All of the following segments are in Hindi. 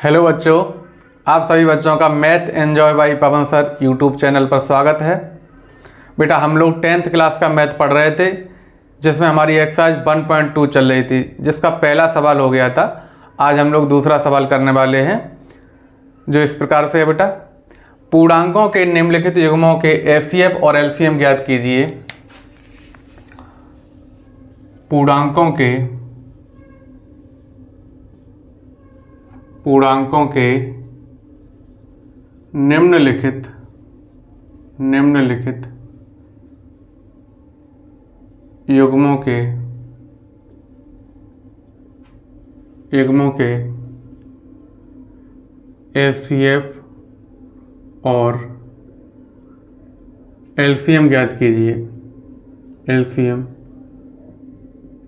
हेलो बच्चों, आप सभी बच्चों का मैथ एंजॉय बाय पवन सर यूट्यूब चैनल पर स्वागत है। बेटा हम लोग 10th क्लास का मैथ पढ़ रहे थे, जिसमें हमारी एक्सरसाइज 1.2 चल रही थी, जिसका पहला सवाल हो गया था। आज हम लोग दूसरा सवाल करने वाले हैं, जो इस प्रकार से है बेटा। पूर्णांकों के निम्नलिखित युग्मों के एचसीएफ और एलसीएम ज्ञात कीजिए। पूर्णांकों के निम्नलिखित युग्मों के एचसीएफ और एलसीएम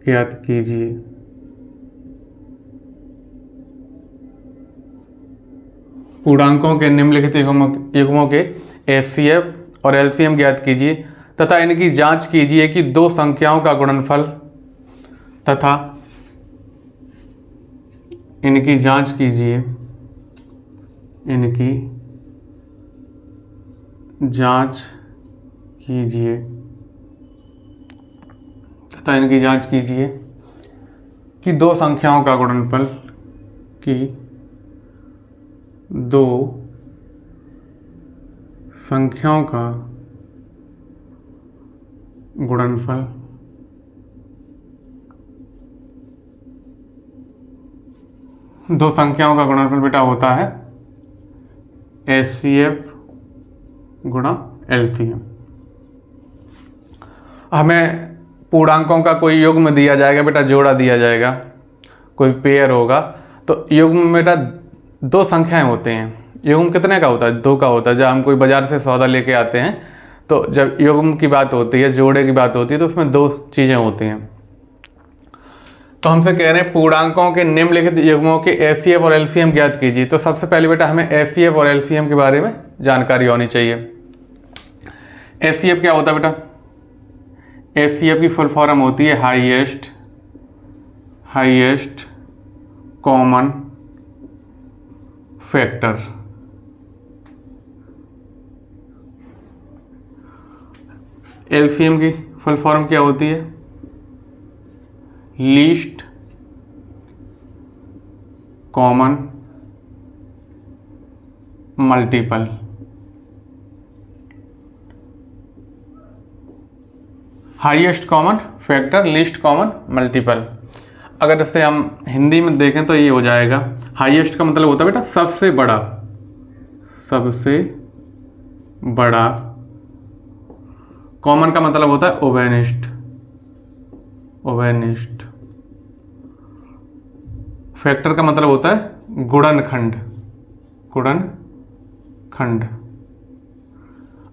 ज्ञात कीजिए। पूर्णांकों के निम्नलिखित युग्मों के एचसीएफ और एलसीएम ज्ञात कीजिए तथा इनकी जांच कीजिए कि दो संख्याओं का गुणनफल तथा इनकी जांच कीजिए कि दो संख्याओं का गुणनफल बेटा होता है एचसीएफ गुणा एलसीएम। हमें पूर्णांकों का कोई युग्म दिया जाएगा बेटा, जोड़ा दिया जाएगा, कोई पेयर होगा, तो युग्म में बेटा दो संख्याएं होते हैं। युग्म कितने का होता है? दो का होता है। जब हम कोई बाजार से सौदा लेके आते हैं तो जब युग्म की बात होती है, जोड़े की बात होती है, तो उसमें दो चीज़ें होती हैं। तो हमसे कह रहे हैं पूर्णांकों के निम्नलिखित युग्मों के एचसीएफ और एलसीएम ज्ञात कीजिए। तो सबसे पहले बेटा हमें एचसीएफ और एलसीएम के बारे में जानकारी होनी चाहिए। एचसीएफ क्या होता है बेटा? एचसीएफ की फुल फॉर्म होती है हाईएस्ट कॉमन फैक्टर। एलसीएम की फुल फॉर्म क्या होती है? Least common multiple. Highest common factor, least common multiple. अगर इसे हम हिंदी में देखें तो ये हो जाएगा, हाईएस्ट का मतलब होता है बेटा सबसे बड़ा। कॉमन का मतलब होता है ओवेनिस्ट। फैक्टर का मतलब होता है गुणनखंड।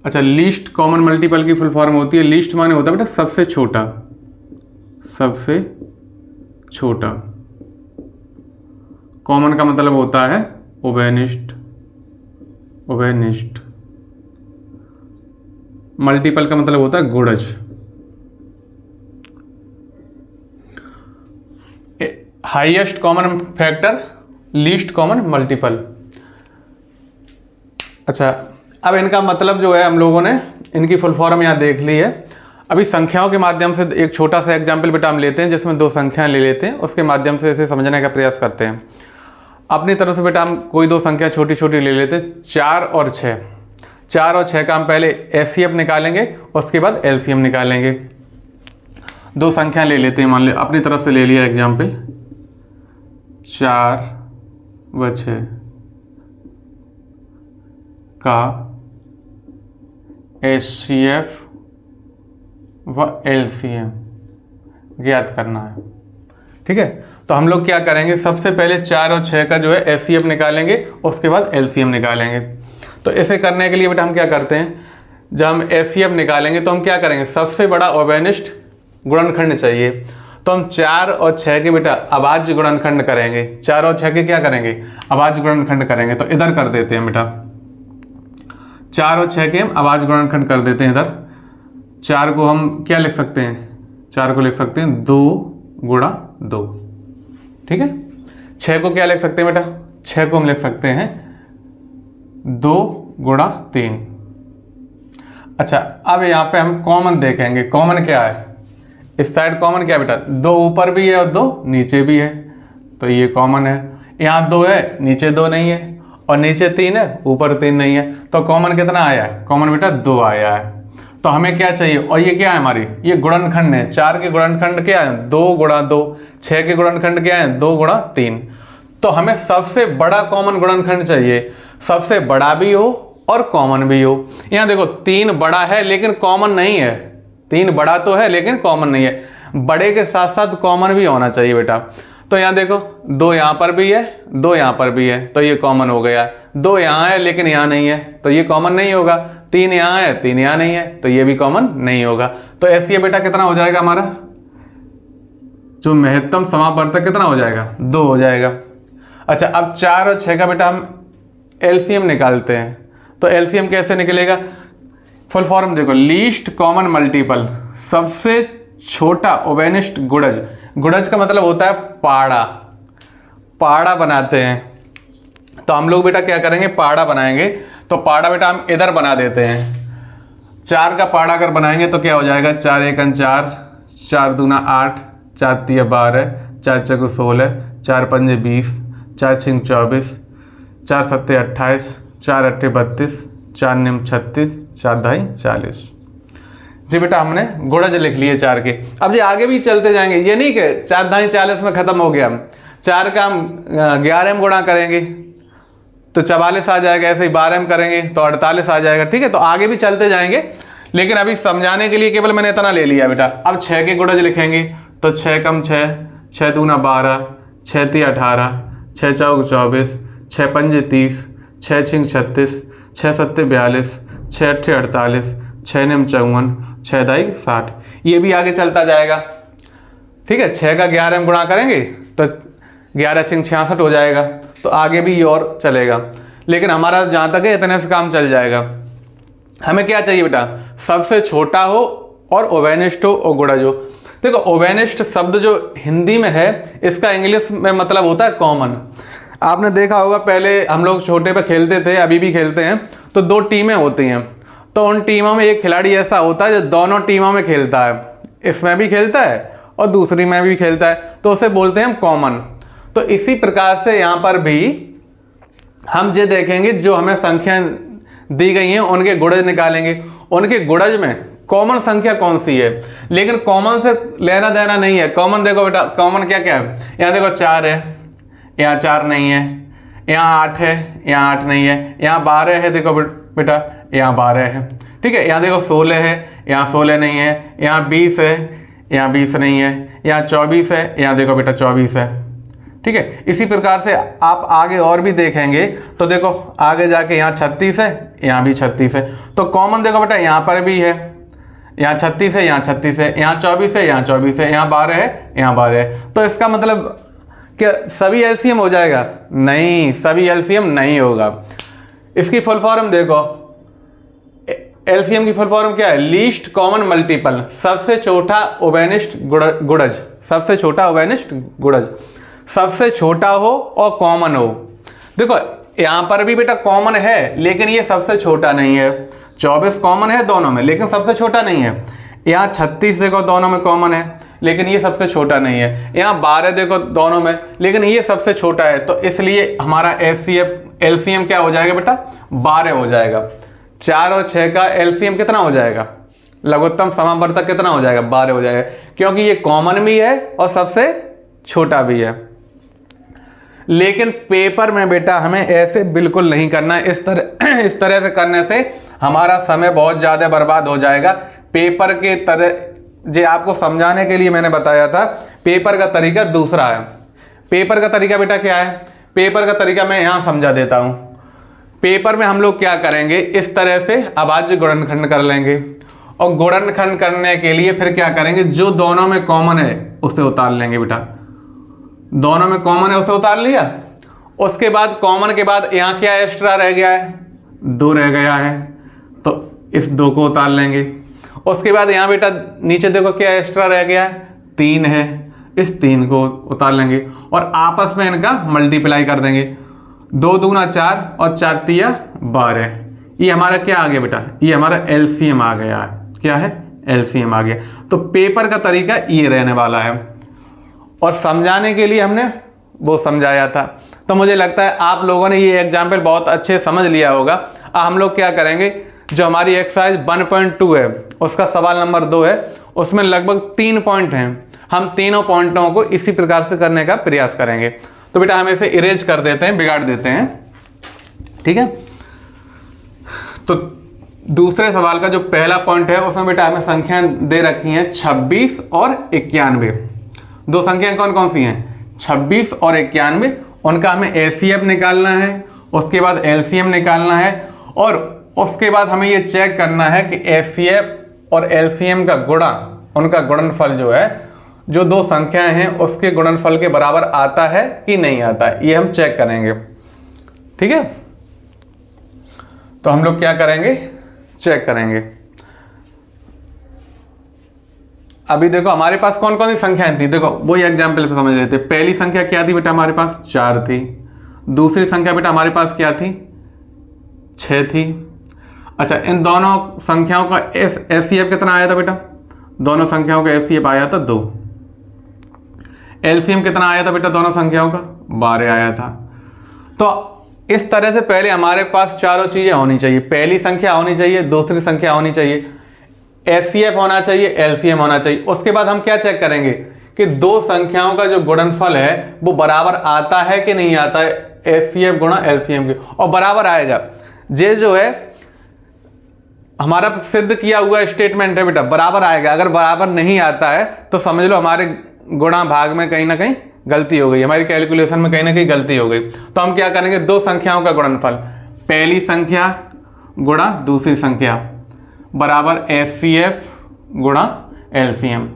अच्छा, लीस्ट कॉमन मल्टीपल की फुल फॉर्म होती है, लीस्ट माने होता है बेटा सबसे छोटा। कॉमन का मतलब होता है ओवेनिस्ट। मल्टीपल का मतलब होता है गुणज। Highest common factor, least common multiple. अच्छा, अब इनका मतलब जो है हम लोगों ने इनकी फुल फॉर्म यहाँ देख ली है। अभी संख्याओं के माध्यम से एक छोटा सा एग्जाम्पल बेटा हम लेते हैं, जिसमें दो संख्याएं ले लेते हैं, उसके माध्यम से इसे समझने का प्रयास करते हैं। अपनी तरफ से बेटा हम कोई दो संख्या छोटी छोटी ले लेते हैं, 4 और 6। 4 और 6 का हम पहले एचसीएफ निकालेंगे, उसके बाद एलसीएम निकालेंगे। दो संख्या ले लेते हैं, मान लो अपनी तरफ से ले लिया एग्जाम्पल 4 व 6 का एचसीएफ व एलसीएम ज्ञात करना है। ठीक है, तो हम लोग क्या करेंगे, सबसे पहले 4 और 6 का जो है एचसीएफ निकालेंगे, उसके बाद एलसीएम निकालेंगे। तो इसे करने के लिए बेटा हम क्या करते हैं, जब हम एचसीएफ निकालेंगे तो हम क्या करेंगे, सबसे बड़ा ओवेनिस्ट गुणनखंड चाहिए। तो हम 4 और 6 के बेटा अभाज्य गुणनखंड करेंगे। 4 और 6 के क्या करेंगे? अभाज्य गुणनखंड करेंगे। तो इधर कर देते हैं बेटा, 4 और 6 के हम अभाज्य गुणनखंड कर देते हैं इधर। 4 को हम क्या लिख सकते हैं? 4 को लिख सकते हैं 2 गुणा 2। ठीक है। 6 को क्या लिख सकते हैं बेटा? 6 को हम लिख सकते हैं 2 गुणा 3। अच्छा, अब यहाँ पे हम कॉमन देखेंगे, कॉमन क्या है, इस साइड कॉमन क्या है बेटा, 2 ऊपर भी है और 2 नीचे भी है, तो ये कॉमन है। यहाँ 2 है, नीचे 2 नहीं है, और नीचे 3 है, ऊपर 3 नहीं है, तो कॉमन कितना आया है, कॉमन बेटा 2 आया है। तो हमें क्या चाहिए, और ये क्या है हमारी, ये गुणनखंड है, 4 के गुणनखंड क्या है, 2 गुणा 2, 6 के गुणनखंड क्या है, 2 गुणा 3। तो हमें सबसे बड़ा कॉमन गुणनखंड चाहिए, सबसे बड़ा भी हो और कॉमन भी हो। यहाँ देखो 3 बड़ा है लेकिन कॉमन नहीं है, 3 बड़ा तो है लेकिन कॉमन नहीं है, बड़े के साथ साथ कॉमन भी होना चाहिए बेटा। तो यहाँ देखो 2 यहाँ पर भी है, 2 यहाँ पर भी है, तो ये कॉमन हो गया। 2 यहाँ है लेकिन यहाँ नहीं है, तो ये कॉमन नहीं होगा। 3 यहाँ है, 3 यहाँ नहीं है, तो ये भी कॉमन नहीं होगा। तो ऐसे ये बेटा कितना हो जाएगा हमारा, जो महत्तम समापवर्तक कितना हो जाएगा, 2 हो जाएगा। अच्छा, अब 4 और 6 का बेटा हम एलसीएम निकालते हैं। तो एलसीएम कैसे निकलेगा, फुल फॉर्म देखो, लीस्ट कॉमन मल्टीपल, सबसे छोटा ओबेनिस्ट गुणज। गुणज का मतलब होता है पाड़ा, पाड़ा बनाते हैं। तो हम लोग बेटा क्या करेंगे, पाड़ा बनाएंगे। तो पाड़ा बेटा हम इधर बना देते हैं। 4 का पाड़ा अगर बनाएंगे तो क्या हो जाएगा, 4 एकन 4, 4 दूना 8, 4 तिया 12, 4 चौको 16, 4 पंजे 20, 4 छिंग 24, 4 सत्ते 28, 4 अट्ठे 32, 4 निम 36, 4 ढाई 40। जी बेटा हमने गुणज लिख लिए 4 के। अब जी आगे भी चलते जाएंगे, ये नहीं कि 4 ढाई 40 में खत्म हो गया। 4 का हम 11 में गुणा करेंगे तो 44 आ जाएगा, ऐसे ही 12 में करेंगे तो 48 आ जाएगा। ठीक है, तो आगे भी चलते जाएंगे, लेकिन अभी समझाने के लिए केवल मैंने इतना ले लिया बेटा। अब 6 के गुणज लिखेंगे तो 6 कम 6, 6 दूना 12, 6 ती 18, 6 चौक 24, 6 पंजे 30, 6 छिंग 36, 6 सत्ते 42, 6 अट्ठे 48, 6 निम 54, 6 दाई 60। ये भी आगे चलता जाएगा। ठीक है, 6 का 11 में गुणा करेंगे तो 11 छिंग 66 हो जाएगा। तो आगे भी ये और चलेगा, लेकिन हमारा जहाँ तक है इतने से काम चल जाएगा। हमें क्या चाहिए बेटा, सबसे छोटा हो और ओवेनिस्ट हो और गुणज हो। देखो ओवेनिस्ट शब्द जो हिंदी में है, इसका इंग्लिश में मतलब होता है कॉमन। आपने देखा होगा पहले हम लोग छोटे पे खेलते थे, अभी भी खेलते हैं, तो 2 टीमें होती हैं। तो उन टीमों में एक खिलाड़ी ऐसा होता है जो दोनों टीमों में खेलता है, इसमें भी खेलता है और दूसरी में भी खेलता है, तो उसे बोलते हैं कॉमन। तो इसी प्रकार से यहाँ पर भी हम जो देखेंगे, जो हमें संख्या दी गई हैं उनके गुणज निकालेंगे। उनके गुणज में कॉमन संख्या कौन सी है, लेकिन कॉमन से लेना देना नहीं है। कॉमन देखो बेटा, कॉमन क्या क्या है, यहाँ देखो 4 है, यहाँ 4 नहीं है, यहाँ 8 है, यहाँ 8 नहीं है, यहाँ 12 है, देखो बेटा यहाँ 12 है। ठीक है, यहाँ देखो 16 है, यहाँ 16 नहीं है, यहाँ 20 है, यहाँ 20 नहीं है, यहाँ 24 है, यहाँ देखो बेटा 24 है। ठीक है, इसी प्रकार से आप आगे और भी देखेंगे तो देखो आगे जाके यहाँ 36 है, यहाँ भी 36 है। तो कॉमन देखो बेटा यहाँ पर भी है, यहाँ 36 है, यहाँ 36 है, यहाँ 24 है, यहाँ 24 है, यहाँ 12 है, यहाँ 12 है। तो इसका मतलब क्या सभी एलसीएम हो जाएगा? नहीं, सभी एलसीएम नहीं होगा। इसकी फुल फॉर्म देखो, एलसीएम की फुल फॉर्म क्या है, लीस्ट कॉमन मल्टीपल, सबसे छोटा ओबेनिस्ट गुणज, सबसे छोटा ओबेनिस्ट गुणज, सबसे छोटा हो और कॉमन हो। देखो यहाँ पर भी बेटा कॉमन है, लेकिन ये सबसे छोटा नहीं है। 24 कॉमन है दोनों में, लेकिन सबसे छोटा नहीं है। यहाँ 36 देखो दोनों में कॉमन है, लेकिन ये सबसे छोटा नहीं है। यहाँ 12 देखो दोनों में, लेकिन ये सबसे छोटा है। तो इसलिए हमारा एलसीएम क्या हो जाएगा बेटा, 12 हो जाएगा। 4 और 6 का एलसीएम कितना हो जाएगा, लघुत्तम समापवर्तक कितना हो जाएगा, 12 हो जाएगा, क्योंकि ये कॉमन भी है और सबसे छोटा भी है। लेकिन पेपर में बेटा हमें ऐसे बिल्कुल नहीं करना है। इस तरह से करने से हमारा समय बहुत ज़्यादा बर्बाद हो जाएगा। पेपर के तरह जो आपको समझाने के लिए मैंने बताया था, पेपर का तरीका दूसरा है। पेपर का तरीका बेटा क्या है, पेपर का तरीका मैं यहाँ समझा देता हूँ। पेपर में हम लोग क्या करेंगे, इस तरह से अभाज्य गुणनखंड कर लेंगे, और गुणनखंड करने के लिए फिर क्या करेंगे, जो दोनों में कॉमन है उसे उतार लेंगे बेटा। दोनों में कॉमन है उसे उतार लिया। उसके बाद कॉमन के बाद यहाँ क्या एक्स्ट्रा रह गया है, 2 रह गया है, तो इस 2 को उतार लेंगे। उसके बाद यहाँ बेटा नीचे देखो क्या एक्स्ट्रा रह गया है, 3 है, इस 3 को उतार लेंगे और आपस में इनका मल्टीप्लाई कर देंगे। 2 दूना 4 और 4 तिया 12। ये हमारा क्या आ गया बेटा, ये हमारा एलसीएम आ गया है। क्या है, एलसीएम आ गया। तो पेपर का तरीका ये रहने वाला है और समझाने के लिए हमने वो समझाया था। तो मुझे लगता है आप लोगों ने ये एग्जाम्पल बहुत अच्छे समझ लिया होगा। हम लोग क्या करेंगे, जो हमारी एक्सरसाइज 1.2 है उसका सवाल नंबर 2 है, उसमें लगभग 3 पॉइंट हैं। हम तीनों पॉइंटों को इसी प्रकार से करने का प्रयास करेंगे। तो बेटा हम इसे इरेज कर देते हैं, बिगाड़ देते हैं, ठीक है। तो दूसरे सवाल का जो पहला पॉइंट है उसमें बेटा हमें संख्याएं दे रखी हैं 26 और 91। दो संख्याएं कौन कौन सी हैं, 26 और 91। उनका हमें एसीएफ निकालना है, उसके बाद एलसीएम निकालना है और उसके बाद हमें ये चेक करना है कि एसीएफ और एलसीएम का गुणा, उनका गुणनफल जो है, जो दो संख्याएं हैं उसके गुणनफल के बराबर आता है कि नहीं आता है, ये हम चेक करेंगे, ठीक है। तो हम लोग क्या करेंगे, चेक करेंगे। अभी देखो हमारे पास कौन कौन सी संख्याएं थी, देखो वही एग्जाम्पल पे समझ लेते। पहली संख्या क्या थी बेटा, हमारे पास 4 थी। दूसरी संख्या बेटा हमारे पास क्या थी, 6 थी। अच्छा, इन दोनों संख्याओं का एचसीएफ कितना आया था बेटा, दोनों संख्याओं का एचसीएफ आया था 2। एलसीएम कितना आया था बेटा, दोनों संख्याओं का 12 आया था। तो इस तरह से पहले हमारे पास चारों चीजें होनी चाहिए, पहली संख्या होनी चाहिए, दूसरी संख्या होनी चाहिए, एचसीएफ होना चाहिए, एलसीएम होना चाहिए। उसके बाद हम क्या चेक करेंगे कि दो संख्याओं का जो गुणनफल है वो बराबर आता है कि नहीं आता है, एचसीएफ गुणा एलसीएम के, और बराबर आएगा। ये जो है हमारा सिद्ध किया हुआ स्टेटमेंट है बेटा, बराबर आएगा। अगर बराबर नहीं आता है तो समझ लो हमारे गुणा भाग में कहीं ना कहीं गलती हो गई, हमारी कैलकुलेशन में कहीं ना कहीं गलती हो गई। तो हम क्या करेंगे, दो संख्याओं का गुणनफल, पहली संख्या गुणा दूसरी संख्या बराबर एचसीएफ गुणा एलसीएम।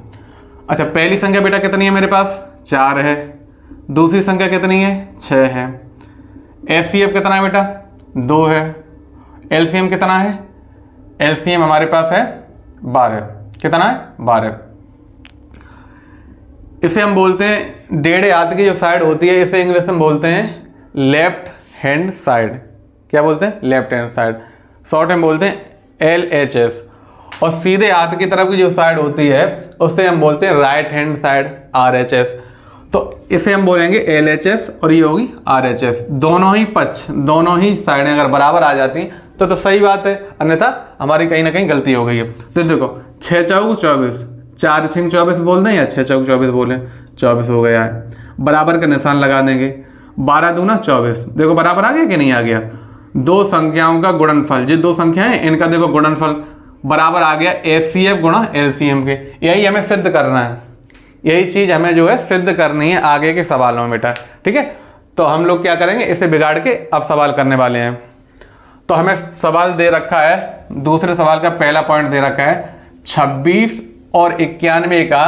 अच्छा, पहली संख्या बेटा कितनी है मेरे पास, 4 है। दूसरी संख्या कितनी है, 6 है। एचसीएफ कितना है बेटा, 2 है। एलसीएम कितना है, एलसीएम हमारे पास है 12। कितना है, 12। इसे हम बोलते हैं डेढ़े हाथ की जो साइड होती है, इसे इंग्लिश में बोलते हैं लेफ्ट हैंड साइड। क्या बोलते हैं, लेफ्ट हैंड साइड। शॉर्ट में बोलते हैं LHS। और सीधे हाथ की तरफ की जो साइड होती है उससे हम बोलते हैं राइट हैंड साइड, RHS। तो इसे हम बोलेंगे LHS और ये होगी RHS। दोनों ही पक्ष, दोनों ही साइडें अगर बराबर आ जाती तो सही बात है, अन्यथा हमारी कहीं ना कहीं गलती हो गई है। तो देखो 6 चौक 24, 4 6 24 बोल दें या 6 चौक 24 बोलें, 24 हो गया है। बराबर का निशान लगा देंगे, 12 दूना 24। देखो बराबर आ गया कि नहीं आ गया। दो संख्याओं का गुणनफल, जो दो संख्याएं इनका देखो गुणनफल बराबर आ गया एचसीएफ गुणा एलसीएम के। यही हमें सिद्ध करना है, यही चीज हमें जो है सिद्ध करनी है आगे के सवालों में बेटा, ठीक है। तो हम लोग क्या करेंगे, इसे बिगाड़ के अब सवाल करने वाले हैं। तो हमें सवाल दे रखा है, दूसरे सवाल का पहला पॉइंट दे रखा है 26 और 91 का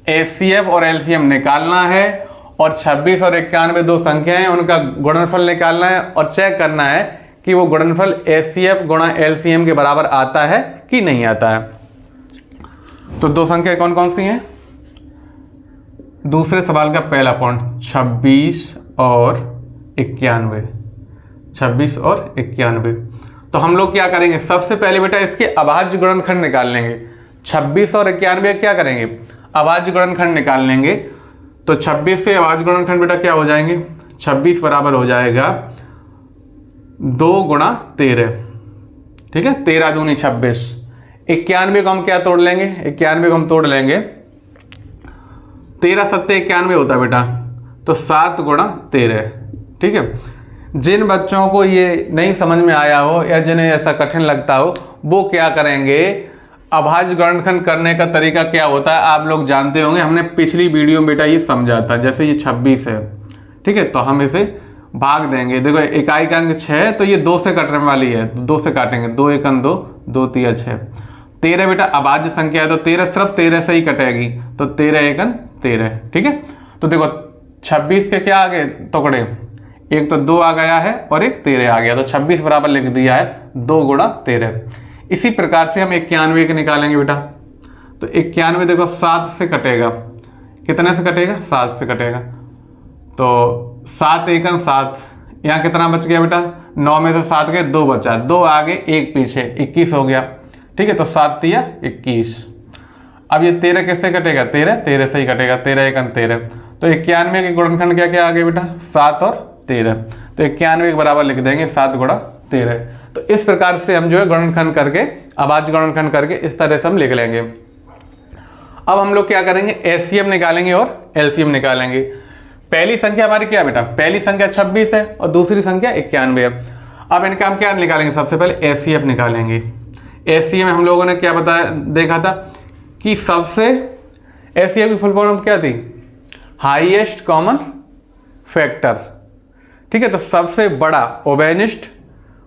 एचसीएफ और एलसीएम निकालना है, और 26 और 91 दो संख्याएं हैं, उनका गुणनफल निकालना है और चेक करना है कि वो गुणनफल एचसीएफ गुणा एलसीएम के बराबर आता है कि नहीं आता है। तो दो संख्याएं कौन कौन सी हैं, दूसरे सवाल का पहला पॉइंट 26 और 91, 26 और 91। तो हम लोग क्या करेंगे, सबसे पहले बेटा इसके अभाज्य गुणनखंड निकाल लेंगे। 26 और 91 क्या करेंगे, अभाज्य गुणनखंड निकाल लेंगे। तो 26 से अभाज्य गुणनखंड बेटा क्या हो जाएंगे, 26 बराबर हो जाएगा 2 गुणा 13, ठीक है, 13 दूनी 26। 91 को हम क्या तोड़ लेंगे, 91 को हम तोड़ लेंगे, 13 सत्ते 91 होता है बेटा, तो 7 गुणा 13, ठीक है। जिन बच्चों को ये नहीं समझ में आया हो या जिन्हें ऐसा कठिन लगता हो, वो क्या करेंगे, अभाज्य गुणनखंड करने का तरीका क्या होता है आप लोग जानते होंगे, हमने पिछली वीडियो में बेटा ये समझा था। जैसे ये 26 है, ठीक है, तो हम इसे भाग देंगे। देखो इकाई का अंक 6 है तो ये 2 से कटने वाली है, तो 2 से काटेंगे, 2 एकम 2, 2 तिया 6। 13 बेटा अभाज्य संख्या है तो 13 सिर्फ 13 से ही कटेगी, तो 13 एकम 13, ठीक है। तो देखो 26 के क्या आ गए टुकड़े, एक तो 2 आ गया है और एक 13 आ गया, तो 26 बराबर लिख दिया है 2 गुणा 13। इसी प्रकार से हम 91 के निकालेंगे बेटा। तो 91 देखो 7 से कटेगा, कितने से कटेगा, 7 से कटेगा, तो 7 एकम 7, यहाँ कितना बच गया बेटा, 9 में से 7 गए, 2 बचा, 2 आगे 1 पीछे, 21 हो गया। ठीक है, तो 7 तिया 21। अब ये 13 किससे कटेगा, 13 से ही कटेगा, 13 एकम 13। तो 91 के गुणनखंड क्या क्या आ गए बेटा, 7 और 13। तो 91 के बराबर लिख देंगे 7 गुणा 13। तो इस प्रकार से हम जो है गुणनखंड करके, अभाज्य गुणनखंड करके इस तरह से हम लिख लेंगे। अब हम लोग क्या करेंगे, एचसीएफ निकालेंगे और एलसीएम निकालेंगे। पहली संख्या हमारी क्या बेटा, पहली संख्या 26 है और दूसरी संख्या 91 है। अब इनका हम क्या निकालेंगे, सबसे पहले एचसीएफ निकालेंगे। एचसीएफ में हम लोगों ने क्या बताया, देखा था कि सबसे, एचसीएफ की फुल फॉर्म क्या थी, हाईएस्ट कॉमन फैक्टर। ठीक है, तो सबसे बड़ा उभयनिष्ठ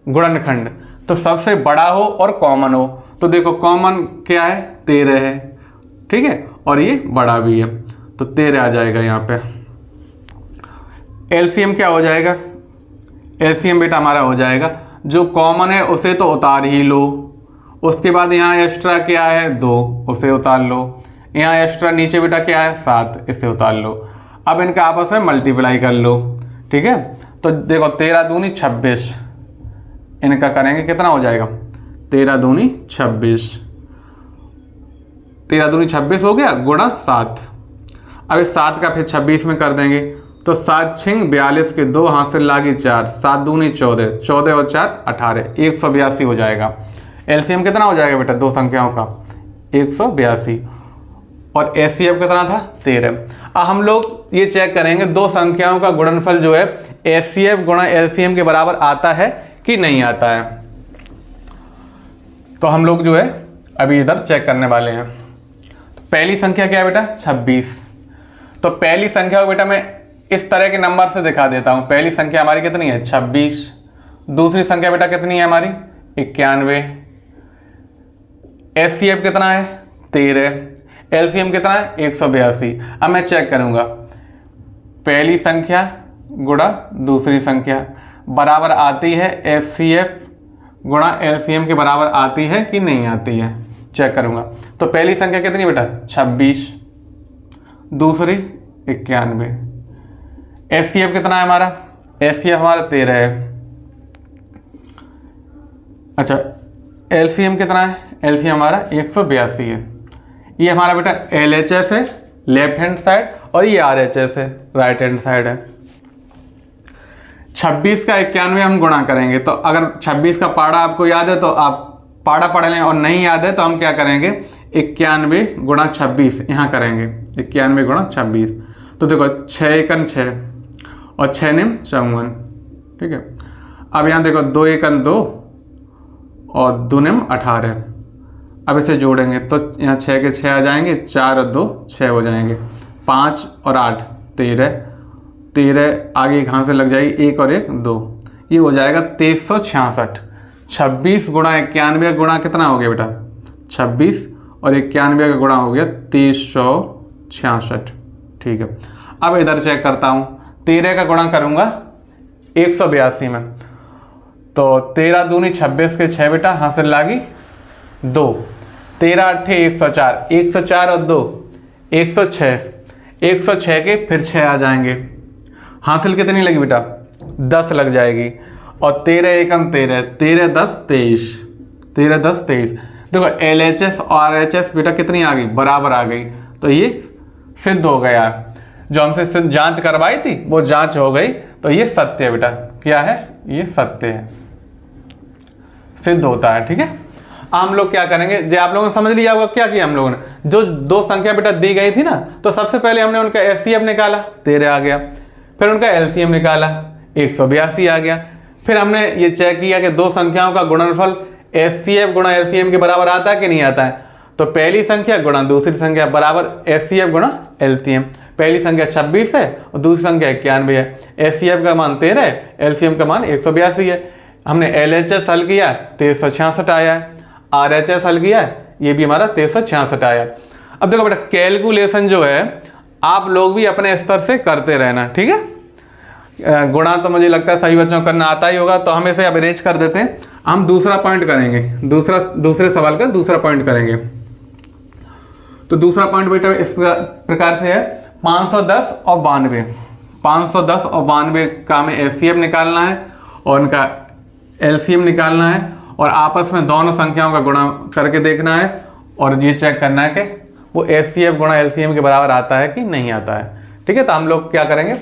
गुणनखंड, तो सबसे बड़ा हो और कॉमन हो। तो देखो कॉमन क्या है, 13 है। ठीक है, और ये बड़ा भी है, तो 13 आ जाएगा यहाँ पे। एलसीएम क्या हो जाएगा, एलसीएम बेटा हमारा हो जाएगा, जो कॉमन है उसे तो उतार ही लो, उसके बाद यहाँ एक्स्ट्रा क्या है 2, उसे उतार लो, यहाँ एक्स्ट्रा नीचे बेटा क्या है 7, इसे उतार लो। अब इनका आपस में मल्टीप्लाई कर लो। ठीक है, तो देखो 13 दूनी 26, इनका करेंगे कितना हो जाएगा, 13 दूनी 26, 13 दूनी 26 हो गया गुणा 7। अब इस 7 का फिर 26 में कर देंगे, तो 7 छिंग 42 के 2 हाथ से लागी 4, 7 दूनी 14, 14 और 4 18, 182 हो जाएगा। एलसीएम कितना हो जाएगा बेटा, दो संख्याओं का 182, और एचसीएफ कितना था 13। अब हम लोग ये चेक करेंगे दो संख्याओं का गुणनफल जो है एचसीएफ गुणा एलसीएम के बराबर आता है कि नहीं आता है। तो हम लोग जो है अभी इधर चेक करने वाले हैं। तो पहली संख्या क्या है बेटा 26। तो पहली संख्या को बेटा मैं इस तरह के नंबर से दिखा देता हूं। पहली संख्या हमारी कितनी है 26, दूसरी संख्या बेटा कितनी है हमारी 91, एचसीएफ कितना है 13, एलसीएम कितना है 182। अब मैं चेक करूंगा पहली संख्या गुणा दूसरी संख्या बराबर आती है एचसीएफ गुणा एलसीएम के बराबर आती है कि नहीं आती है, चेक करूंगा। तो पहली संख्या कितनी बेटा 26, दूसरी 91, एचसीएफ कितना है हमारा, एचसीएफ हमारा 13 है। अच्छा एलसीएम कितना है, एलसीएम हमारा 182 है। ये हमारा बेटा एलएचएस है लेफ्ट हैंड साइड और ये आरएचएस है राइट हैंड साइड है। 26 का 91 हम गुणा करेंगे, तो अगर 26 का पाड़ा आपको याद है तो आप पाड़ा पढ़ लें, और नहीं याद है तो हम क्या करेंगे 91 गुणा 26 यहाँ करेंगे, 91 गुणा 26। तो देखो 6 एकन 6 और 6 निम 54। ठीक है, अब यहाँ देखो 2 एकन 2 और 2 निम 18। अब इसे जोड़ेंगे तो यहाँ 6 के 6 आ जाएंगे, 4 और 2 6 हो जाएंगे, 5 और 8 13, 13 आगे एक हाथ से लग जाएगी, 1 और 1 2, ये हो जाएगा 2366। 26 गुणा 91 का गुणा कितना हो गया बेटा 26 और 91 का गुणा हो गया 2366। ठीक है, अब इधर चेक करता हूँ, 13 का गुणा करूँगा 182 में, तो 13 दूनी 26 के 6 बेटा हाथ से लागी 2, 13 अट्ठे 104, 104 और 2 106, 106 के फिर 6 आ जाएंगे, हासिल कितनी लगी बेटा 10 लग जाएगी, और 13 एकम 13, 13 10 23, 13 10 23। देखो एलएचएस और आरएचएस बेटा कितनी आ गई बराबर आ गई, तो ये सिद्ध हो गया। जो हमसे जांच करवाई थी वो जांच हो गई, तो ये सत्य है बेटा, क्या है ये सत्य है, सिद्ध होता है। ठीक है, हम लोग क्या करेंगे, जो आप लोगों ने समझ लिया होगा क्या किया हम लोगों ने, जो दो संख्या बेटा दी गई थी ना, तो सबसे पहले हमने उनका एचसीएफ निकाला 13 आ गया, फिर उनका एलसीएम निकाला 182 आ गया, फिर हमने ये चेक किया कि दो संख्याओं का गुणनफल एचसीएफ गुणा एलसीएम के बराबर आता है कि नहीं आता है। तो पहली संख्या गुणा दूसरी संख्या बराबर एचसीएफ गुणा एलसीएम। पहली संख्या 26 है और दूसरी संख्या 91 है, एचसीएफ का मान 13 है, एलसीएम का मान 182 है। हमने एलएचएस हल किया 2366 आया है, आरएचएस हल किया है, ये भी हमारा 2366 आया है। अब देखो बेटा कैलकुलेशन जो है आप लोग भी अपने स्तर से करते रहना, ठीक है। गुणा तो मुझे लगता है सभी बच्चों को करना आता ही होगा, तो हम इसे अब अरेंज कर देते हैं। हम दूसरा पॉइंट करेंगे, दूसरे सवाल का दूसरा पॉइंट करेंगे। तो दूसरा पॉइंट बेटा इस प्रकार से है 510 और 92, 510 और 92 का हमें एचसीएफ निकालना है और उनका एलसीएम निकालना है और आपस में दोनों संख्याओं का गुणा करके देखना है और ये चेक करना है कि वो एचसीएफ गुणा एलसीएम के बराबर आता है कि नहीं आता है। ठीक है, तो हम लोग क्या करेंगे,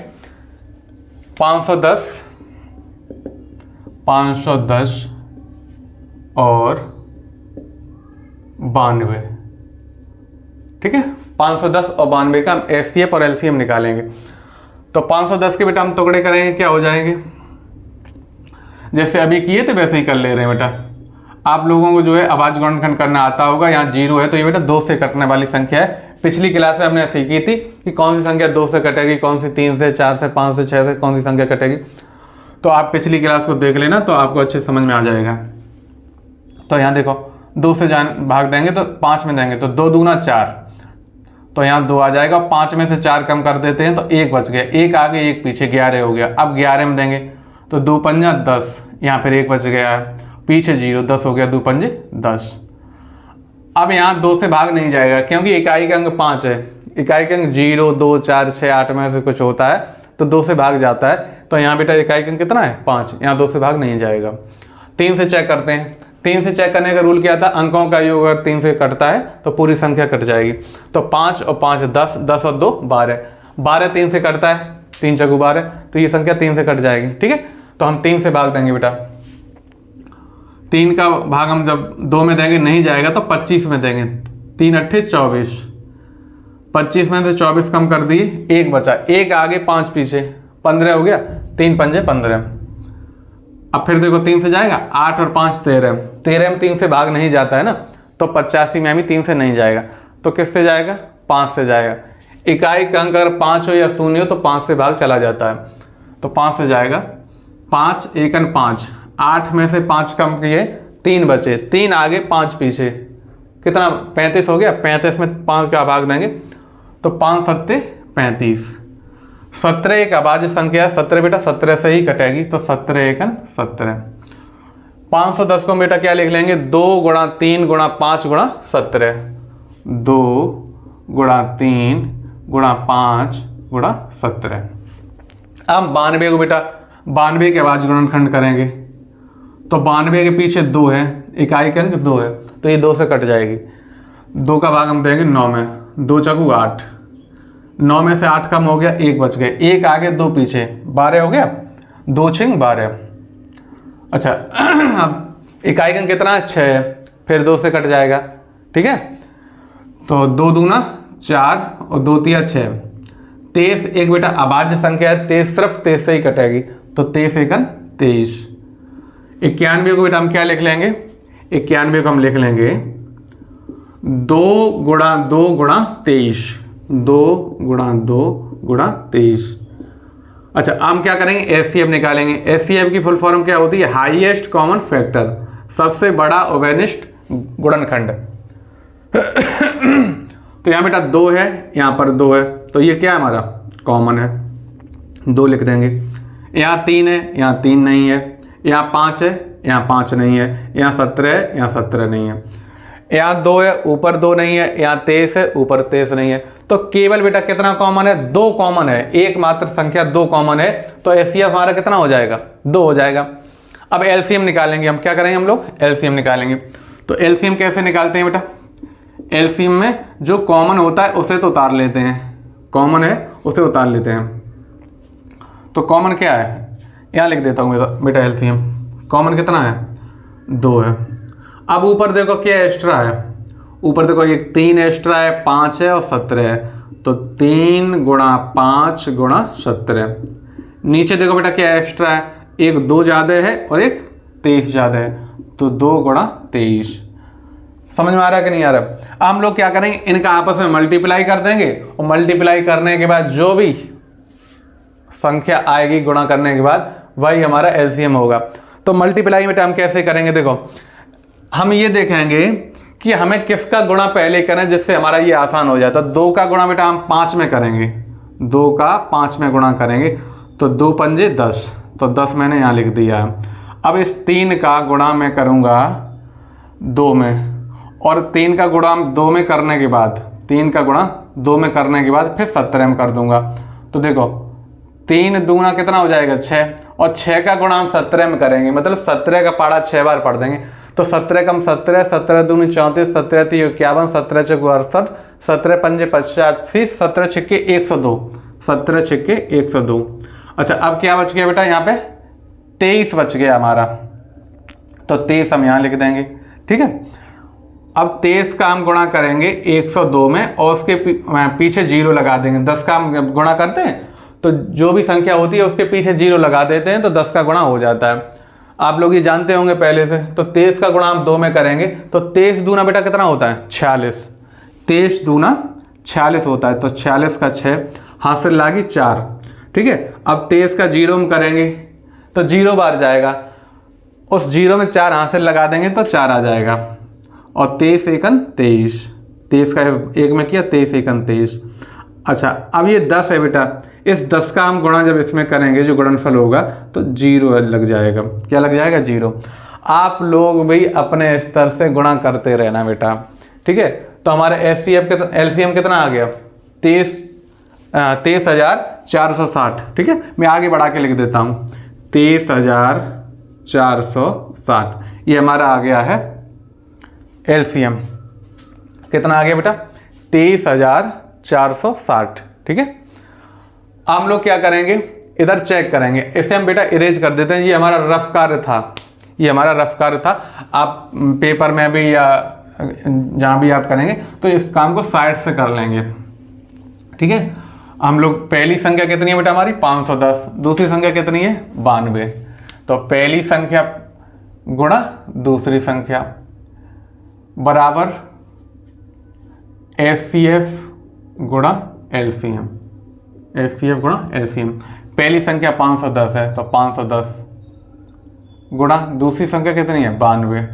510 और 92, ठीक है, 510 और 92 का हम एचसीएफ और एलसीएम निकालेंगे। तो 510 के बेटा हम टुकड़े करेंगे, क्या हो जाएंगे, जैसे अभी किए थे वैसे ही कर ले रहे हैं बेटा। आप लोगों को जो है अभाज्य गुणनखंड करना आता होगा। यहाँ 0 है तो ये बेटा 2 से कटने वाली संख्या है। पिछली क्लास में हमने ऐसे ही की थी कि कौन सी संख्या 2 से कटेगी, कौन सी 3 से, 4 से, 5 से, 6 से, कौन सी संख्या कटेगी। तो आप पिछली क्लास को देख लेना तो आपको अच्छे समझ में आ जाएगा। तो यहाँ देखो 2 से भाग देंगे तो 5 में देंगे तो 2 दूना 4, तो यहाँ 2 आ जाएगा। 5 में से 4 कम कर देते हैं तो 1 बच गया, 1 आगे 1 पीछे, 11 हो गया। अब 11 में देंगे तो 2 पंजा 10, यहाँ फिर 1 बच गया है, पीछे 0, 10 हो गया, 2 पंजे 10। अब यहाँ 2 से भाग नहीं जाएगा क्योंकि इकाई का अंक 5 है। इकाई का अंक 0, 2, 4, 6, 8 में से कुछ होता है तो 2 से भाग जाता है। तो यहाँ बेटा इकाई का अंक कितना है, 5, यहाँ 2 से भाग नहीं जाएगा। 3 से चेक करते हैं। 3 से चेक करने का रूल क्या था, अंकों का योग अगर 3 से कटता है तो पूरी संख्या कट जाएगी। तो 5 और 5 10, 10 और 2 12, 12 3 से कटता है, 3 चौगु 12, तो ये संख्या 3 से कट जाएगी। ठीक है, तो हम 3 से भाग देंगे बेटा। 3 का भाग हम जब 2 में देंगे नहीं जाएगा तो 25 में देंगे, 3 अट्ठे 24, 25 में से 24 कम कर दिए, 1 बचा, 1 आगे 5 पीछे, 15 हो गया, 3 पंजे 15। अब फिर देखो 3 से जाएगा, 8 और 5 13, 13 में 3 से भाग नहीं जाता है ना, तो 85 में भी 3 से नहीं जाएगा, तो किससे जाएगा, 5 से जाएगा। इकाई का अंक अगर 5 हो या 0 हो तो 5 से भाग चला जाता है, तो 5 से जाएगा। 5 एकन 5, 8 में से 5 कम किए, 3 बचे, 3 आगे 5 पीछे, कितना 35 हो गया। 35 में 5 का भाग देंगे तो 5 सत्ते 35। 17 एक अभाज्य संख्या, 17 बेटा 17 से ही कटेगी, तो 17 एकन 17। 510 को बेटा क्या लिख लेंगे, 2 गुणा 3 गुणा 5 गुणा 17, 2 गुणा 3 गुणा 5 गुणा 17। अब 92 को बेटा 92 के अभाज्य गुणनखंड करेंगे तो 92 के पीछे 2 है, इकाई का अंक 2 है, तो ये 2 से कट जाएगी। 2 का भाग हम देंगे 9 में, 2 चौगु 8, 9 में से 8 कम हो गया, 1 बच गए, 1 आगे 2 पीछे, 12 हो गया, 2 छिंग 12। अच्छा अब इकाई का अंक कितना है, 6 है, फिर 2 से कट जाएगा। ठीक है, तो 2 दूना 4 और 2 तिया 6, 23 एक बेटा अभाज्य संख्या है, 23 सिर्फ 23 से ही कटेगी, तो 23 एकन 23। 91 को बेटा हम क्या लिख लेंगे, 91 को हम लिख लेंगे 2 गुणा 2 गुणा 23, 2 गुणा 2 गुणा 23। अच्छा हम क्या करेंगे, एचसीएफ निकालेंगे। एचसीएफ की फुल फॉर्म क्या होती है, हाईएस्ट कॉमन फैक्टर, सबसे बड़ा उभयनिष्ठ गुणनखंड। तो यहाँ बेटा 2 है, यहाँ पर 2 है, तो ये क्या है हमारा कॉमन है, 2 लिख देंगे। यहाँ 3 है, यहाँ 3 नहीं है, यहाँ 5 है, यहाँ 5 नहीं है, यहाँ 17 है, यहाँ 17 नहीं है, यहाँ 2 है, ऊपर 2 नहीं है, यहाँ 23 है, ऊपर 23 नहीं है। तो केवल बेटा कितना कॉमन है, 2 कॉमन है, एकमात्र संख्या 2 कॉमन है, तो एचसीएफ हमारा कितना हो जाएगा, 2 हो जाएगा। अब एलसीएम निकालेंगे, हम क्या करेंगे, हम लोग एलसीएम निकालेंगे। तो एलसीएम कैसे निकालते हैं बेटा, एलसीएम में जो कॉमन होता है उसे तो उतार लेते हैं, कॉमन है उसे उतार लेते हैं। तो कॉमन क्या है, यहाँ लिख देता हूँ बेटा, एलसीएम कॉमन कितना है, 2 है। अब ऊपर देखो क्या एक्स्ट्रा है, ऊपर देखो ये 3 एक्स्ट्रा है, 5 है और 17 है, तो 3 गुणा 5 गुणा 17। नीचे देखो बेटा क्या एक्स्ट्रा है, एक 2 ज़्यादा है और एक 23 ज़्यादा है, तो 2 गुणा 23। समझ में आ रहा है कि नहीं आ रहा। अब हम लोग क्या करेंगे, इनका आपस में मल्टीप्लाई कर देंगे और मल्टीप्लाई करने के बाद जो भी संख्या आएगी गुणा करने के बाद वही हमारा एलसीएम होगा। तो मल्टीप्लाई में हम कैसे करेंगे, देखो हम ये देखेंगे कि हमें किसका गुणा पहले करें जिससे हमारा ये आसान हो जाता है। 2 का गुणा बेटा हम 5 में करेंगे, 2 का 5 में गुणा करेंगे तो 2 पंजे 10, तो 10 मैंने यहाँ लिख दिया। अब इस 3 का गुणा मैं करूँगा 2 में, और 3 का गुणा 2 में करने के बाद, 3 का गुणा 2 में करने के बाद फिर 17 में कर दूंगा। तो देखो 3 दूना कितना हो जाएगा 6, और 6 का गुणा हम 17 में करेंगे, मतलब 17 का पाड़ा 6 बार पढ़ देंगे। तो 17 कम 17, 17 दूनी 34, 17 3 51, 17 चौके 68, 17 पंजे 85, 17 छिक्के 102, 17 छिक्के 102। अच्छा अब क्या बच गया बेटा, यहाँ पे 23 बच गया हमारा, तो 23 हम यहाँ लिख देंगे। ठीक है, अब 23 का हम गुणा करेंगे 102 में, और उसके पीछे 0 लगा देंगे। 10 का हम गुणा करते हैं तो जो भी संख्या होती है उसके पीछे 0 लगा देते हैं, तो 10 का गुणा हो जाता है। आप लोग ये जानते होंगे पहले से। तो 23 का गुणा हम 2 में करेंगे, तो 23 दूना बेटा कितना होता है 46, 23 दूना 46 होता है। तो 46 का 6, हाथ से लागी 4। ठीक है, अब 23 का 0 हम करेंगे तो 0 बार जाएगा, उस 0 में 4 हाथ से लगा देंगे तो 4 आ जाएगा, और 23 एकन 23, 23 का 1 में किया, 23 एकन 23। अच्छा अब ये 10 है बेटा, इस 10 का हम गुणा जब इसमें करेंगे जो गुणनफल होगा तो 0 लग जाएगा। क्या लग जाएगा 0। आप लोग भी अपने स्तर से गुणा करते रहना बेटा। ठीक है, तो हमारा एलसीएम कितना आ गया 23,460। ठीक है, मैं आगे बढ़ा के लिख देता हूँ 23,460, ये हमारा आ गया है एलसीएम। कितना आ गया बेटा 23,460। ठीक है, हम लोग क्या करेंगे, इधर चेक करेंगे, इसे हम बेटा इरेज कर देते हैं। ये हमारा रफ कार्य था, ये हमारा रफ कार्य था। आप पेपर में भी या जहाँ भी आप करेंगे तो इस काम को साइड से कर लेंगे। ठीक है, हम लोग पहली संख्या कितनी है बेटा हमारी 510, दूसरी संख्या कितनी है 92। तो पहली संख्या गुणा दूसरी संख्या बराबर एफसीएफ गुणा एलसीएम, एफसीएफ गुणा एलसीएम। पहली संख्या 510 है तो 510 गुणा दूसरी संख्या कितनी है 92।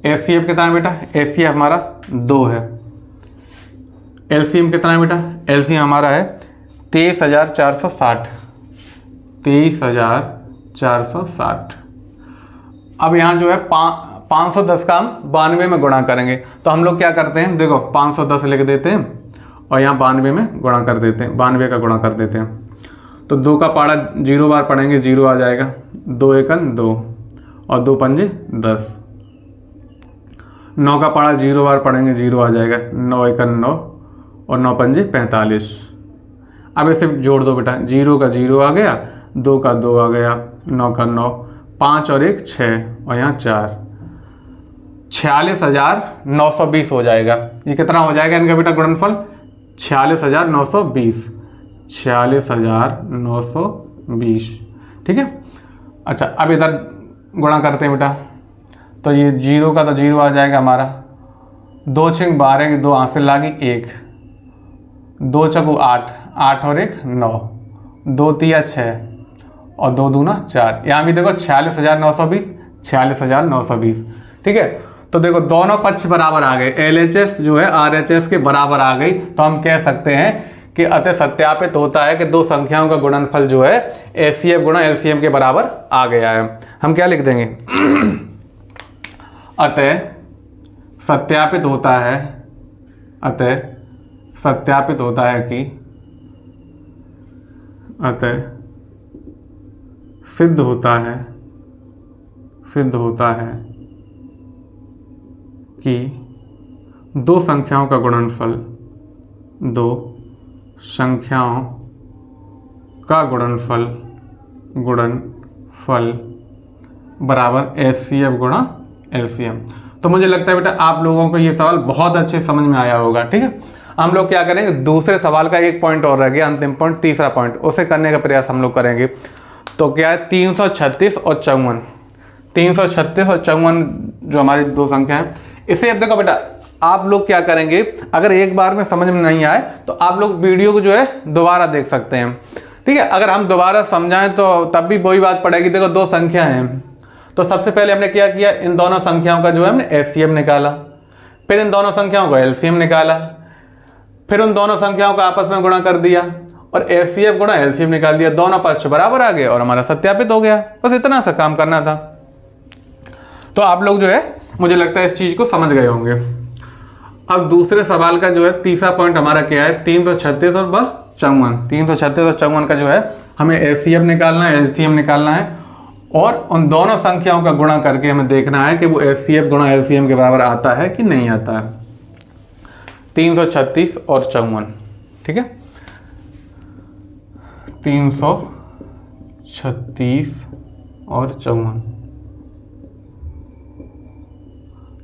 एफसीएफ कितना है बेटा, एफसीएफ हमारा 2 है। एलसीएम कितना है बेटा, एलसीएम हमारा है 23,460, 23,460। अब यहाँ जो है 510 का हम 92 में गुणा करेंगे, तो हम लोग क्या करते हैं, देखो 510 लिख देते हैं और यहाँ 92 में गुणा कर देते हैं, 92 का गुणा कर देते हैं। तो 2 का पाड़ा 0 बार पढ़ेंगे 0 आ जाएगा, 2 एकन 2 और 2 पंजे 10। 9 का पाड़ा 0 बार पढ़ेंगे 0 आ जाएगा, 9 एकन 9 और 9 पंजे 45। अब इसे जोड़ दो बेटा, 0 का 0 आ गया, 2 का 2 आ गया, 9 का 9, 5 और 1 6 और यहाँ 4, 46,920 हो जाएगा। ये कितना हो जाएगा इनका बेटा गुणनफल 46,920, 46,920। ठीक है, अच्छा अब इधर गुणा करते हैं बेटा, तो ये 0 का तो 0 आ जाएगा हमारा, 2 छिंग 12 की 2 हाथ से लागी 1, 2 चकू 8, 8 और 1 9, 2 तिया 6 और 2 दूना 4। यहाँ भी देखो 46,920, 46,920। ठीक है, तो देखो दोनों पक्ष बराबर आ गए, LHS जो है RHS के बराबर आ गई। तो हम कह सकते हैं कि अतः सत्यापित होता है कि दो संख्याओं का गुणनफल जो है HCF गुणा LCM के बराबर आ गया है। हम क्या लिख देंगे अतः सत्यापित होता है, अतः सत्यापित होता है कि, अतः सिद्ध होता है, सिद्ध होता है कि दो संख्याओं का गुणनफल, दो संख्याओं का गुणनफल, गुणनफल बराबर HCF गुणा LCM। तो मुझे लगता है बेटा आप लोगों को ये सवाल बहुत अच्छे समझ में आया होगा। ठीक है, हम लोग क्या करेंगे, दूसरे सवाल का एक पॉइंट और रह गया, अंतिम पॉइंट, तीसरा पॉइंट, उसे करने का प्रयास हम लोग करेंगे। तो क्या है 336 और 54, 336 और 54 जो हमारी दो संख्या है, इसे अब देखो बेटा आप लोग क्या करेंगे, अगर एक बार में समझ में नहीं आए तो आप लोग वीडियो को जो है दोबारा देख सकते हैं। ठीक है, अगर हम दोबारा समझाएं तो तब भी वही बात पड़ेगी। देखो दो संख्या हैं, तो सबसे पहले हमने क्या किया, इन दोनों संख्याओं का जो है हमने HCF निकाला, फिर इन दोनों संख्याओं को LCM निकाला, फिर उन दोनों संख्याओं को आपस में गुणा कर दिया और HCF गुणा LCM निकाल दिया, दोनों पक्ष बराबर आ गए और हमारा सत्यापित हो गया। बस इतना सा काम करना था। तो आप लोग जो है मुझे लगता है इस चीज को समझ गए होंगे। अब दूसरे सवाल का जो है तीसरा पॉइंट हमारा क्या है, 336 और 336 और 54 का जो है हमें एचसीएफ निकालना है, एलसीएम निकालना है, और उन दोनों संख्याओं का गुणा करके हमें देखना है कि वो एचसीएफ गुणा एलसीएम के बराबर आता है कि नहीं आता है। 336 और 54, ठीक है, 336 और 54।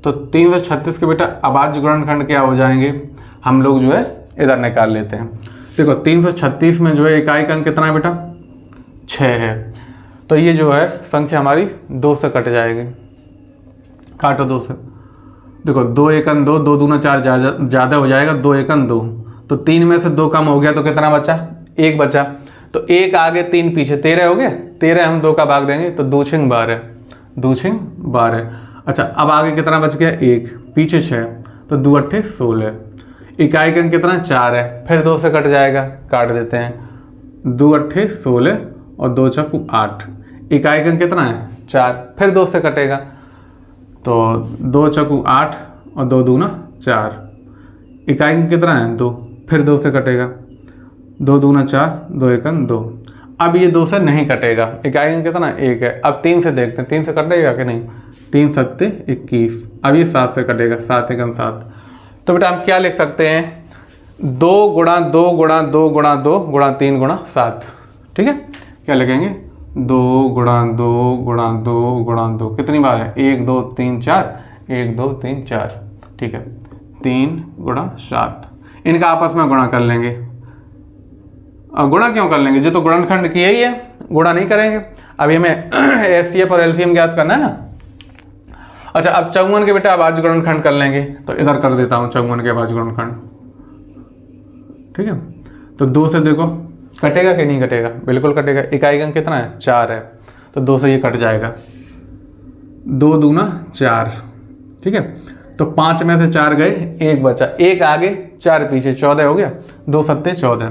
तो 336 के बेटा अभाज्य गुणनखंड क्या हो जाएंगे, हम लोग जो है इधर निकाल लेते हैं। देखो 336 में जो है इकाई का अंक कितना है बेटा, 6 है। तो ये जो है संख्या हमारी 2 से कट जाएगी, काटो 2 से। देखो 2 एकन 2, 2 दूना 4 ज़्यादा हो जाएगा, 2 एकन 2, तो 3 में से 2 कम हो गया तो कितना बचा, 1 बचा। तो 1 आगे 3 पीछे 13 हो गया, 13 हम 2 का भाग देंगे तो 2 छिंग 12, 2 छिंग 12। अच्छा अब आगे कितना बच गया, 1, पीछे 6, तो 2 अट्ठे 16। इकाई का अंक कितना, 4 है, फिर 2 से कट जाएगा, काट देते हैं, 2 अट्ठे 16 और 2 चौकू 8। इकाई का अंक कितना है, 4, फिर 2 से कटेगा, तो 2 चौकू 8 और 2 दूना 4। इकाई का अंक कितना है, 2, फिर 2 से कटेगा, 2 दूना 4, 2 एकन 2। अब ये 2 से नहीं कटेगा, इकाई का अंक कितना, 1 है। अब 3 से देखते हैं 3 से कटेगा कि नहीं, 3 सत्ते 21। अब ये 7 से कटेगा, 7 एकन 7। तो बेटा हम क्या लिख सकते हैं, 2 गुणा 2 गुणा 2 गुणा 2 गुणा 3 गुणा 7, ठीक है। क्या लिखेंगे, 2 गुणा 2 गुणा 2 गुणा 2, कितनी बार है, 1 2 3 4, 1 2 3 4, ठीक है, 3 गुणा 7। इनका आपस में गुणा कर लेंगे। और गुणा क्यों कर लेंगे, जो तो गुणनखंड किया ही है, गुणा नहीं करेंगे। अभी हमें एचसीएफ और एलसीएम ज्ञात करना है ना। अच्छा अब 54 के बेटा अभाज्य गुणनखंड कर लेंगे, तो इधर कर देता हूँ 54 के अभाज्य गुणनखंड, ठीक है। तो 2 से देखो कटेगा कि नहीं कटेगा, बिल्कुल कटेगा। इकाई का अंक कितना है, 4 है, तो 2 से ये कट जाएगा, 2 दूना 4, ठीक है। तो 5 में से 4 गए, 1 बचा, 1 आगे 4 पीछे, 14 हो गया, 2 सत्ते 14।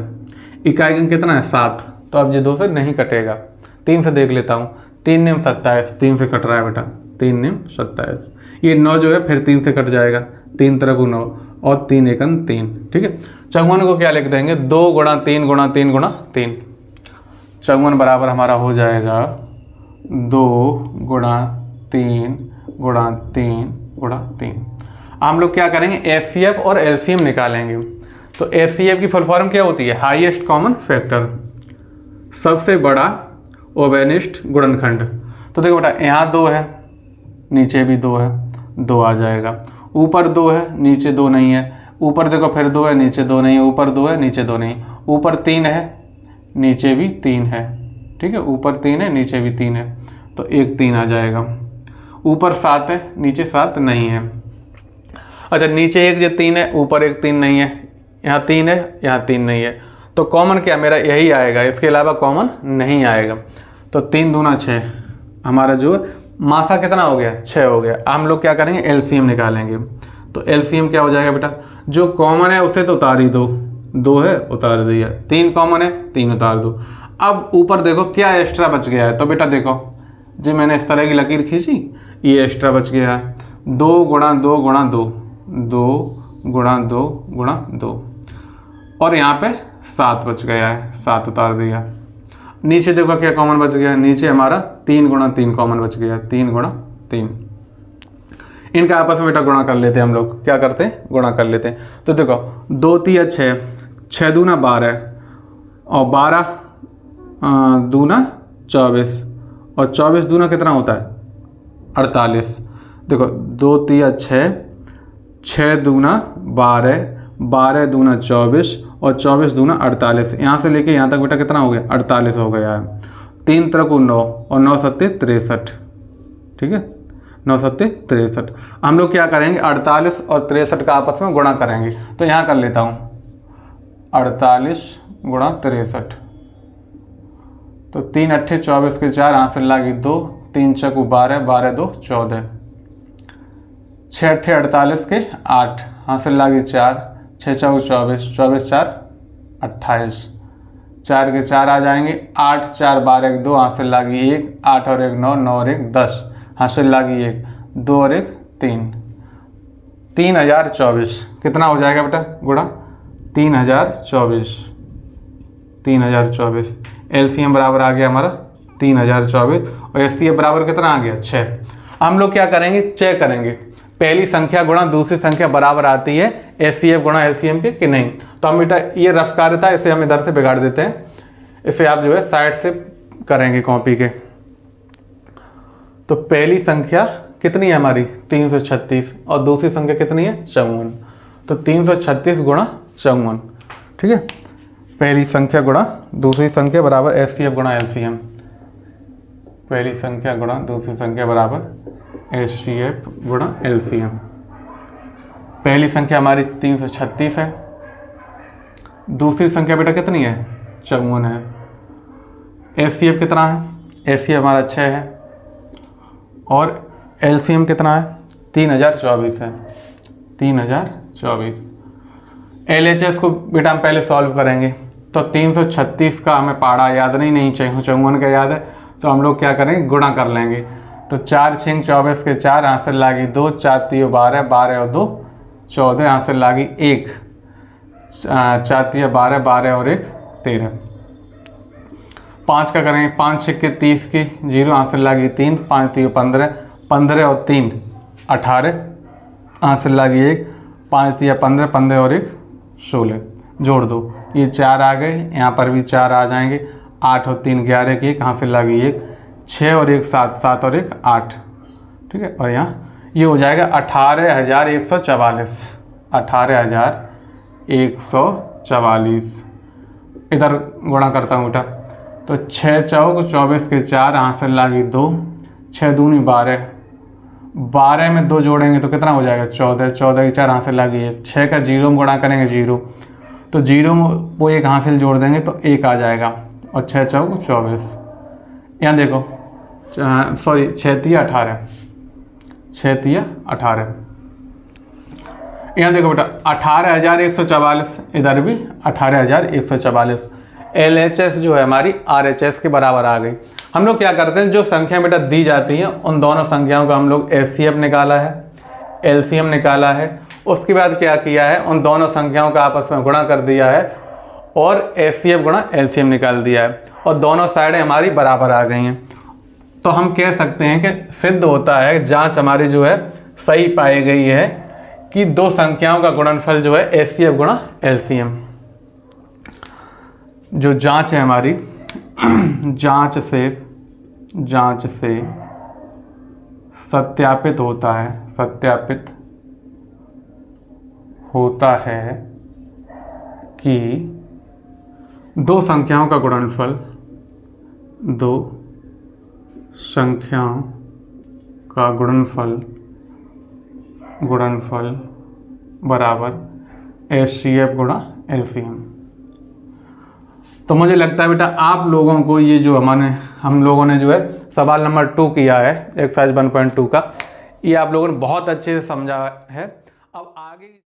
इकाई का अंक कितना है, 7, तो अब ये 2 से नहीं कटेगा। 3 से देख लेता हूँ, 3 निम 27, 3 से कट रहा है बेटा, 3 निम 27। ये 9 जो है फिर 3 से कट जाएगा, 3 तरह 9 और 3 एकन 3, ठीक है। 54 को क्या लिख देंगे, 2 गुणा 3 गुणा 3 गुणा 3। 54 बराबर हमारा हो जाएगा 2 गुणा 3 गुणा 3 गुणा 3। हम लोग क्या करेंगे, एचसीएफ और एलसीएम निकालेंगे। तो एचसीएफ की फुल फॉर्म क्या होती है, हाईएस्ट कॉमन फैक्टर, सबसे बड़ा ओबेनिस्ट गुणनखंड। तो देखो बेटा यहाँ 2 है, नीचे भी 2 है, 2 आ जाएगा। ऊपर 2 है, नीचे 2 नहीं है। ऊपर देखो फिर 2 है, नीचे 2 नहीं है। ऊपर 2 है, नीचे 2 नहीं। ऊपर 3 है, नीचे भी 3 है, ठीक है। ऊपर 3 है, नीचे भी 3 है, तो 1 3 आ जाएगा। ऊपर 7 है, नीचे 7 नहीं है। अच्छा नीचे 1 जो 3 है, ऊपर 1 3 नहीं है। यहाँ 3 है, यहाँ 3 नहीं है। तो कॉमन क्या मेरा यही आएगा, इसके अलावा कॉमन नहीं आएगा। तो 3 दूना 6, हमारा जो मासा कितना हो गया, 6 हो गया। हम लोग क्या करेंगे, एलसीएम निकालेंगे। तो एलसीएम क्या हो जाएगा बेटा, जो कॉमन है उसे तो उतार ही दो, 2 है उतार दिया, 3 कॉमन है 3 उतार दो। अब ऊपर देखो क्या एक्स्ट्रा बच गया है, तो बेटा देखो जी मैंने इस तरह की लकीर खींची, ये एक्स्ट्रा बच गया है, 2 गुणा 2 गुणा 2, 2 गुणा 2 गुणा 2, और यहाँ पे 7 बच गया है, 7 उतार दिया। नीचे देखो क्या कॉमन बच गया, नीचे हमारा 3 गुणा 3 कॉमन बच गया, 3 गुणा 3। इनका आपस में बेटा गुणा कर लेते हैं हम लोग, क्या करते हैं, गुणा कर लेते हैं। तो देखो 2 3 6, 6 दूना 12 और 12 दूना 24, और 24 दूना कितना होता है, 48। देखो 2 3 6, 6 दूना 12, 12 दूना 24 और 24 दूना 48। यहाँ से लेके यहाँ तक बेटा कितना हो गया, 48 हो गया है। 3 तरह को 9 और 9 सत्ते 63, ठीक है, 9 सत्ते 63। हम लोग क्या करेंगे, 48 और 63 का आपस में गुणा करेंगे। तो यहाँ कर लेता हूँ 48 गुणा 63, तो 3 अट्ठे 24 के 4, हासिल लागी 2, 3 चकू 12, 12 2 14, 6 अट्ठे 48 के 8, हासिल लागी 4, 6 चौक 24, 24 4 28, 4 के 4 आ जाएंगे, 8 4 12 1 2, हासिल लागी 1, 8 और 1 9, 9 और 1 10, हासिल लागी 1, 2 और 1 3, 3024। कितना हो जाएगा बेटा गुणा, 3024, 3024। एलसीएम बराबर आ गया हमारा 3024 और एचसीएफ बराबर कितना आ गया 6। हम लोग क्या करेंगे, चेक करेंगे पहली संख्या गुणा दूसरी संख्या बराबर आती है एचसीएफ गुणा एलसीएम के कि नहीं। तो हम बेटा ये रफ कार्य था, इसे हम इधर से बिगाड़ देते हैं, इसे आप जो है साइड से करेंगे कॉपी के। तो पहली संख्या कितनी है हमारी 336 और दूसरी संख्या कितनी है 54। तो 336 गुणा 54, ठीक है। पहली संख्या गुणा दूसरी संख्या बराबर एचसीएफ गुणा एलसीएम। पहली संख्या गुणा दूसरी संख्या बराबर एचसीएफ गुणा एलसीएम। पहली संख्या हमारी 336 है, दूसरी संख्या बेटा कितनी है 54 है। एचसीएफ कितना है, एचसीएफ हमारा 6 है और एलसीएम कितना है 3024 है, 3024। एलएचएस को बेटा हम पहले सॉल्व करेंगे। तो 336 का हमें पाड़ा याद नहीं चाहिए, 54 का याद है, तो हम लोग क्या करेंगे गुणा कर लेंगे। तो 4 6 24 के 4, यहाँ से लागी 2, 4 3 12, 12 और 2 14, यहाँ से लागी 1, 4 3 12, 12 और 1 13। 5 का करेंगे, 5 6 के 30 की 0, यहाँ से लागी 3, 5 3 15, 15 और 3 18, यहाँ से लागी 1, 5 3 15, 15 और 1 16। जोड़ दो, ये 4 आ गए, यहाँ पर भी 4 आ जाएंगे, 8 और 3 11 की 1, यहाँ से लागी 1, 6 और 1 7, 7 और 1 8, ठीक है। और यहाँ ये हो जाएगा 18,144, 18,144। इधर गुणा करता हूँ बेटा, तो 6 चौक 24 के 4, यहाँ से लागी 2, 6 दूनी 12, 12 में 2 जोड़ेंगे तो कितना हो जाएगा 14, 14 के 4, यहाँ से लागी 1, 6 का 0 में गुणा करेंगे 0, तो 0 में वो एक यहाँ से जोड़ देंगे तो 1 आ जाएगा और 6 चौक 24। यहाँ देखो सॉरी 6 3 18, 6 3 18। यहाँ देखो बेटा 18,144, इधर भी 18,144। एलएचएस जो है हमारी आरएचएस के बराबर आ गई। हम लोग क्या करते हैं, जो संख्या बेटा दी जाती हैं उन दोनों संख्याओं का हम लोग एचसीएफ निकाला है, एलसीएम निकाला है, उसके बाद क्या किया है उन दोनों संख्याओं का आपस में गुणा कर दिया है और एचसीएफ गुणा एलसीएम निकाल दिया है और दोनों साइडें हमारी बराबर आ गई हैं। तो हम कह सकते हैं कि सिद्ध होता है, जांच हमारी जो है सही पाई गई है कि दो संख्याओं का गुणनफल जो है एचसीएफ गुणा एलसीएम। जो जांच है हमारी, जांच से सत्यापित होता है कि दो संख्याओं का गुणनफल बराबर एचसीएफ गुणा एलसीएम। तो मुझे लगता है बेटा आप लोगों को ये जो हम लोगों ने जो है सवाल नंबर 2 किया है एक्सरसाइज 1.2 का, ये आप लोगों ने बहुत अच्छे से समझा है। अब आगे